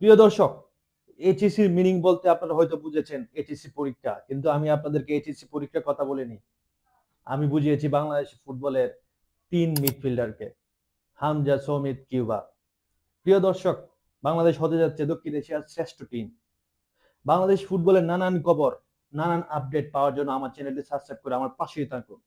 প্রিয় দর্শক, এইচএসসির মিনিং বলতে আপনারা হয়তো বুঝেছেন এইচএসসি পরীক্ষা, কিন্তু আমি আপনাদেরকে এইচএসসি পরীক্ষার কথা বলিনি। আমি বুঝিয়েছি বাংলাদেশ ফুটবলের ৩ মিডফিল্ডারকে, হামজা, সৌমিত, কিউবা। প্রিয় দর্শক, বাংলাদেশ হতে যাচ্ছে দক্ষিণ এশিয়ার শ্রেষ্ঠ টিম। বাংলাদেশ ফুটবলের নানান খবর, নানান আপডেট পাওয়ার জন্য আমার চ্যানেলটি সাবস্ক্রাইব করে আমার পাশেই থাকুন।